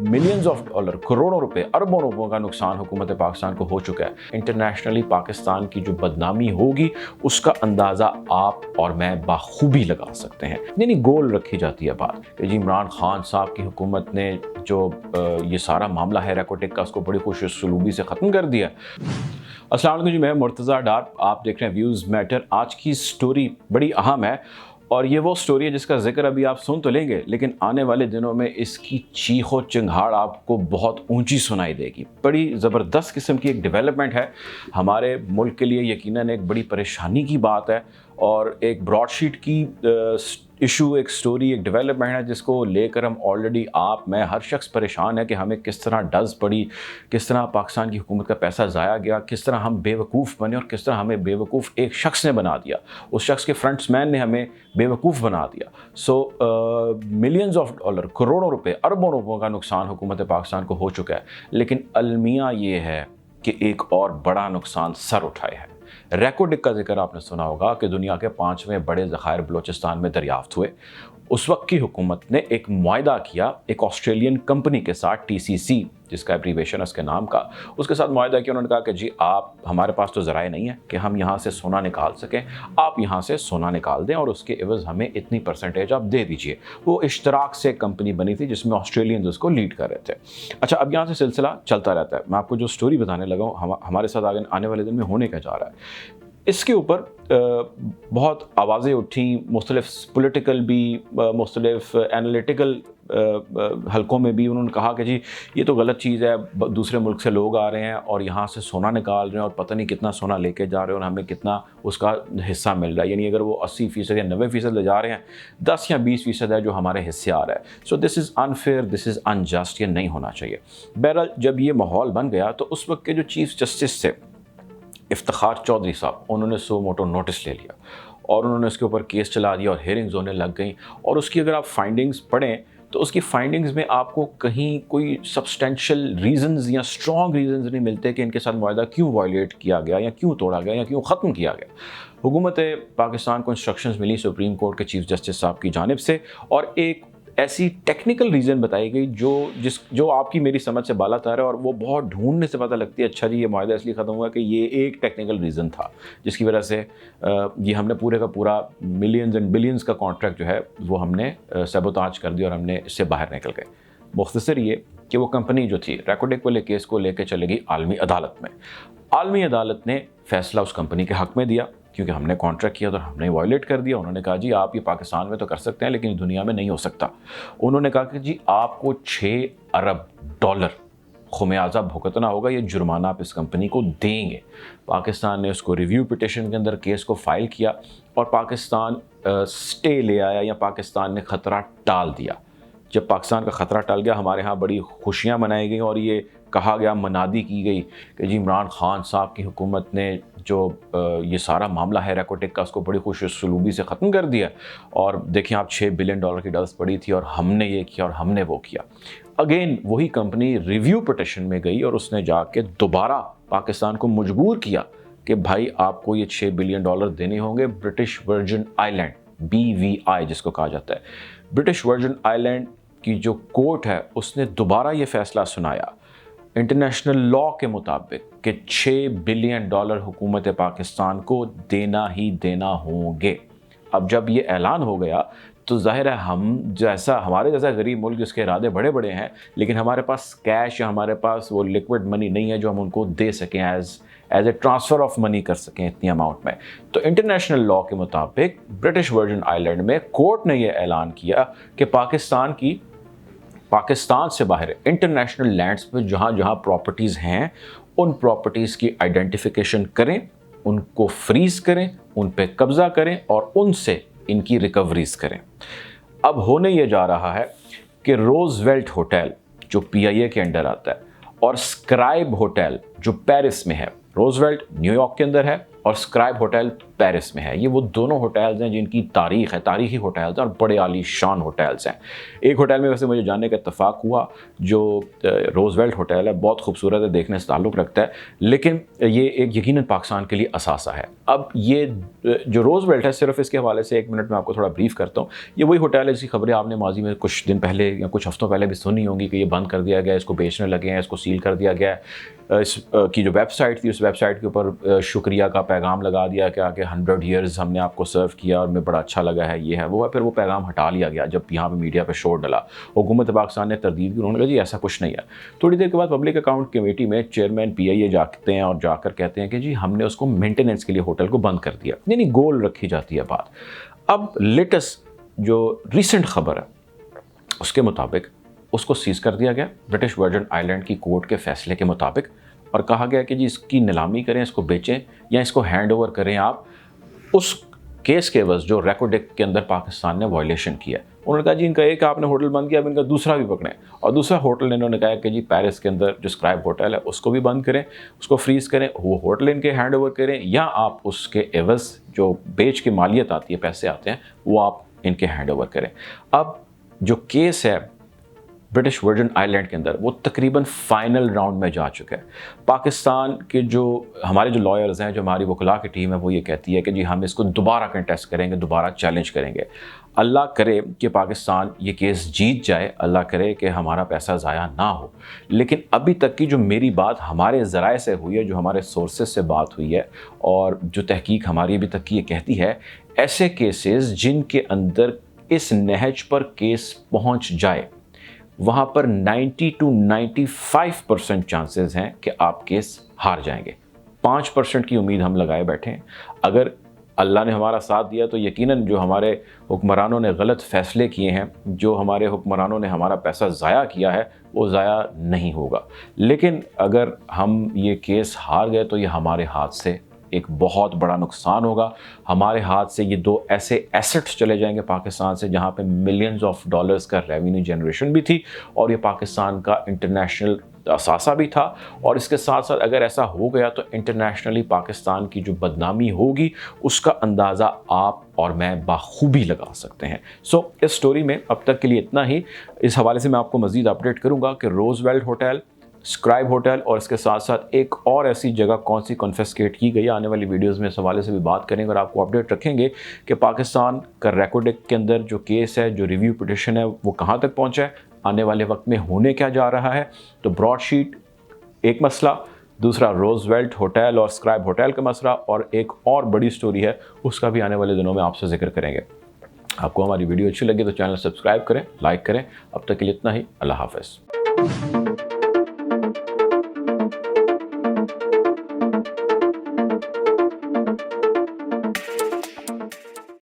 Millions of dollar, करोड़ों रुपए, अरबों रुपयों का नुकसान हुकूमत पाकिस्तान को हो चुका है। इंटरनेशनली पाकिस्तान की जो बदनामी होगी उसका अंदाज़ा आप और मैं बाखूबी लगा सकते हैं। यानी गोल रखी जाती है बात कि जी इमरान खान साहब की हुकूमत ने जो ये सारा मामला है रेको डिक का, उसको बड़ी खुश सलूबी से ख़त्म कर दिया। अस्सलाम वालेकुम जी, मैं मुर्तज़ा डार, आप देख रहे हैं व्यूज़ मैटर। आज की स्टोरी बड़ी अहम है और ये वो स्टोरी है जिसका जिक्र अभी आप सुन तो लेंगे, लेकिन आने वाले दिनों में इसकी चीखो चिंगाड़ आपको बहुत ऊंची सुनाई देगी। बड़ी ज़बरदस्त किस्म की एक डेवलपमेंट है हमारे मुल्क के लिए, यकीनन एक बड़ी परेशानी की बात है और एक ब्रॉडशीट की इशू, एक स्टोरी, एक डेवलपमेंट है जिसको लेकर हम ऑलरेडी, आप, मैं, हर शख्स परेशान है कि हमें किस तरह डज पड़ी, किस तरह पाकिस्तान की हुकूमत का पैसा ज़ाया गया, किस तरह हम बेवकूफ़ बने और किस तरह हमें बेवकूफ़ एक शख्स ने बना दिया, उस शख्स के फ्रंट्समैन ने हमें बेवकूफ़ बना दिया। मिलियंस ऑफ डॉलर, करोड़ों रुपए, अरबों रुपयों का नुकसान हुकूमत पाकिस्तान को हो चुका है। लेकिन अलमिया ये है कि एक और बड़ा नुकसान सर उठाए है। रेको डिक का जिक्र आपने सुना होगा कि दुनिया के 5वें बड़े ज़खायर बलोचिस्तान में दरियाफ्त हुए। उस वक्त की हुकूमत ने एक मुआहदा किया एक ऑस्ट्रेलियन कंपनी के साथ, TCC जिसका एब्रीवेशन है उसके नाम का, उसके साथ मुआहदा किया। उन्होंने कहा कि जी आप, हमारे पास तो ज़राए नहीं है कि हम यहाँ से सोना निकाल सकें, आप यहाँ से सोना निकाल दें और उसके एवज़ हमें इतनी परसेंटेज आप दे दीजिए। वो इश्तराक से कंपनी बनी थी जिसमें ऑस्ट्रेलियन उसको लीड कर रहे थे। अच्छा, अब यहाँ से सिलसिला चलता रहता है। मैं आपको जो स्टोरी बताने लगा हूँ हमारे साथ आने वाले दिन में होने का जा रहा है, इसके ऊपर बहुत आवाज़ें उठी, मुख्तलिफ पॉलिटिकल भी, मुख्तलिफ एनालिटिकल हलकों में भी। उन्होंने कहा कि जी ये तो गलत चीज़ है, दूसरे मुल्क से लोग आ रहे हैं और यहाँ से सोना निकाल रहे हैं और पता नहीं कितना सोना लेके जा रहे हैं और हमें कितना उसका हिस्सा मिल रहा है। यानी अगर वो 80% या 90% ले जा रहे हैं, 10 या 20% है जो हमारे हिस्से आ रहा है। So this is unfair, this is unjust, ये नहीं होना चाहिए। बहरहाल जब ये माहौल बन गया तो उस वक्त के जो चीफ़ जस्टिस थे इफ्तिखार चौधरी साहब, उन्होंने सो मोटो नोटिस ले लिया और उन्होंने उसके ऊपर केस चला दिया और हेयरिंग्स होने लग गई। और उसकी अगर आप फाइंडिंग्स पढ़ें तो उसकी फाइंडिंग्स में आपको कहीं कोई सब्सटेंशियल रीजंस या स्ट्रॉन्ग रीजंस नहीं मिलते कि इनके साथ मुआहदा क्यों वायलेट किया गया या क्यों तोड़ा गया या क्यों ख़त्म किया गया। हुकूमत पाकिस्तान को इंस्ट्रक्शंस मिली सुप्रीम कोर्ट के चीफ जस्टिस साहब की जानिब से और एक ऐसी टेक्निकल रीज़न बताई गई जो आपकी मेरी समझ से बालातर है और वो बहुत ढूंढने से पता लगती है। अच्छा जी, ये मुआहदा इसलिए ख़त्म हुआ कि ये एक टेक्निकल रीज़न था जिसकी वजह से ये हमने पूरे का पूरा मिलियंस एंड बिलियंस का कॉन्ट्रैक्ट जो है वो हमने सबोताज कर दिया और हमने इससे बाहर निकल गए। मुख्तसर ये कि वो कंपनी जो थी रेको डिक वाले केस को लेकर चले गई आलमी अदालत में। आलमी अदालत ने फ़ैसला उस कंपनी के हक़ में दिया क्योंकि हमने कॉन्ट्रैक्ट किया तो हमने वायलेट कर दिया। उन्होंने कहा जी आप ये पाकिस्तान में तो कर सकते हैं लेकिन दुनिया में नहीं हो सकता। उन्होंने कहा कि जी आपको 6 अरब डॉलर खुमियाजा भुगतना होगा, ये जुर्माना आप इस कंपनी को देंगे। पाकिस्तान ने उसको रिव्यू पिटिशन के अंदर केस को फाइल किया और पाकिस्तान स्टे ले आया या पाकिस्तान ने ख़तरा टाल दिया। जब पाकिस्तान का ख़तरा टल गया, हमारे यहाँ बड़ी खुशियाँ मनाई गई और ये कहा गया, मनादी की गई कि जी इमरान खान साहब की हुकूमत ने जो ये सारा मामला है रेको डिक का, उसको बड़ी खुश सलूबी से ख़त्म कर दिया। और देखिए आप, 6 बिलियन डॉलर की डल्स पड़ी थी और हमने ये किया और हमने वो किया। अगेन वही कंपनी रिव्यू पिटिशन में गई और उसने जाके दोबारा पाकिस्तान को मजबूर किया कि भाई आपको ये 6 बिलियन डॉलर देने होंगे। ब्रिटिश वर्जिन आइलैंड, BVI जिसको कहा जाता है, ब्रिटिश वर्जिन आइलैंड की जो कोर्ट है उसने दोबारा ये फ़ैसला सुनाया इंटरनेशनल लॉ के मुताबिक कि 6 बिलियन डॉलर हुकूमत पाकिस्तान को देना ही देना होंगे। अब जब ये ऐलान हो गया तो ज़ाहिर है हमारे जैसा गरीब मुल्क जिसके इरादे बड़े बड़े हैं लेकिन हमारे पास कैश या हमारे पास वो लिक्विड मनी नहीं है जो हम उनको दे सकें, as a transfer of money कर सकें इतनी अमाउंट में। तो इंटरनेशनल लॉ के मुताबिक ब्रिटिश वर्जिन आइलैंड में कोर्ट ने यह ऐलान किया कि पाकिस्तान से बाहर इंटरनेशनल लैंड्स पे जहाँ जहाँ प्रॉपर्टीज़ हैं उन प्रॉपर्टीज़ की आइडेंटिफिकेशन करें, उनको फ्रीज़ करें, उन पे कब्ज़ा करें और उनसे इनकी रिकवरीज़ करें। अब होने ये जा रहा है कि रोजवेल्ट होटल जो PIA के अंडर आता है और स्क्राइब होटल जो पेरिस में है, रोजवेल्ट न्यूयॉर्क के अंदर है, और स्क्राइब होटल पेरिस में है। ये वो दोनों होटल्स हैं जिनकी तारीख है, तारीखी होटल्स हैं और बड़े आलीशान होटल्स हैं। एक होटल में वैसे मुझे जानने का इत्तेफाक हुआ जो रोजवेल्ट होटल है, बहुत खूबसूरत है, देखने से ताल्लुक़ रखता है, लेकिन ये एक यकीनन पाकिस्तान के लिए असासा है। अब ये जो रोजवेल्ट है, सिर्फ इसके हवाले से 1 मिनट में आपको थोड़ा ब्रीफ करता हूँ। ये वही होटल है जिसकी खबरें आपने माजी में कुछ दिन पहले या कुछ हफ्तों पहले भी सुनी होंगी कि ये बंद कर दिया गया, इसको बेचने लगे हैं, इसको सील कर दिया गया है। की जो वेबसाइट थी, उस वेबसाइट के ऊपर शुक्रिया का पैगाम लगा दिया कि 100 ईयर्स हमने आपको सर्व किया और मैं बड़ा अच्छा लगा है, ये है वो है। फिर वो पैगाम हटा लिया गया जब यहाँ पे मीडिया पे शोर डला। हुकूमत पाकिस्तान ने तरदीद की, उन्होंने कहा जी ऐसा कुछ नहीं है। थोड़ी देर के बाद पब्लिक अकाउंट कमेटी में चेयरमैन PIA जाते हैं और जाकर कहते हैं कि जी हमने उसको मेंटेनेंस के लिए होटल को बंद कर दिया, यानी गोल रखी जाती है बात। अब लेटेस्ट जो रिसेंट खबर है उसके मुताबिक उसको सीज कर दिया गया ब्रिटिश वर्जिन आइलैंड की कोर्ट के फैसले के मुताबिक, और कहा गया कि जी इसकी नीलामी करें, इसको बेचें या इसको हैंड ओवर करें आप उस केस के एवज जो रेको डिक के अंदर पाकिस्तान ने वायलेशन किया। उन्होंने कहा जी इनका एक आपने होटल बंद किया, अब इनका दूसरा भी पकड़ें, और दूसरा होटल ने इन्होंने कहा कि जी पेरिस के अंदर जो स्क्राइब होटल है उसको भी बंद करें, उसको फ्रीज़ करें, वो होटल इनके हैंड ओवर करें, या आप उसके एवज जो बेच के मालियत आती है, पैसे आते हैं, वो आप इनके हैंड ओवर करें। अब जो केस है ब्रिटिश वर्जिन आइलैंड के अंदर वो तकरीबन फाइनल राउंड में जा चुका है। पाकिस्तान के जो हमारे जो लॉयर्स हैं, जो हमारी वकला की टीम है, वो ये कहती है कि जी हम इसको दोबारा कंटेस्ट करेंगे, दोबारा चैलेंज करेंगे। अल्लाह करे कि पाकिस्तान ये केस जीत जाए, अल्लाह करे कि हमारा पैसा ज़ाया ना हो। लेकिन अभी तक की जो मेरी बात हमारे ज़राए से हुई है, जो हमारे सोर्सेज से बात हुई है और जो तहकीक हमारी अभी तक की ये कहती है, ऐसे केसेस जिनके अंदर इस नहज पर केस पहुँच जाए वहाँ पर 90 to 95% चांसेस हैं कि आप केस हार जाएंगे। 5% की उम्मीद हम लगाए बैठे हैं। अगर अल्लाह ने हमारा साथ दिया तो यकीनन जो हमारे हुक्मरानों ने गलत फ़ैसले किए हैं, जो हमारे हुक्मरानों ने हमारा पैसा ज़ाया किया है, वो ज़ाया नहीं होगा। लेकिन अगर हम ये केस हार गए तो ये हमारे हाथ से एक बहुत बड़ा नुकसान होगा। हमारे हाथ से ये 2 ऐसे एसेट्स चले जाएंगे पाकिस्तान से जहाँ पे मिलियंस ऑफ डॉलर्स का रेवेन्यू जनरेशन भी थी और ये पाकिस्तान का इंटरनेशनल असासा भी था। और इसके साथ साथ अगर ऐसा हो गया तो इंटरनेशनली पाकिस्तान की जो बदनामी होगी उसका अंदाज़ा आप और मैं बाखूबी लगा सकते हैं। इस स्टोरी में अब तक के लिए इतना ही। इस हवाले से मैं आपको मज़ीद अपडेट करूँगा कि रोजवेल्ट होटल, स्क्राइब होटल और इसके साथ साथ एक और ऐसी जगह कौन सी कॉन्फिस्केट की गई, आने वाली वीडियोस में इस हवाले से भी बात करेंगे और आपको अपडेट रखेंगे कि पाकिस्तान का रेको डिक के अंदर जो केस है, जो रिव्यू पिटिशन है, वो कहाँ तक पहुँचा है, आने वाले वक्त में होने क्या जा रहा है। तो ब्रॉडशीट एक मसला, दूसरा रोजवेल्ट होटल और स्क्राइब होटल का मसला, और एक और बड़ी स्टोरी है उसका भी आने वाले दिनों में आपसे जिक्र करेंगे। आपको हमारी वीडियो अच्छी लगी तो चैनल सब्सक्राइब करें, लाइक करें। अब तक के लिए इतना ही। अल्लाह हाफ़िज़।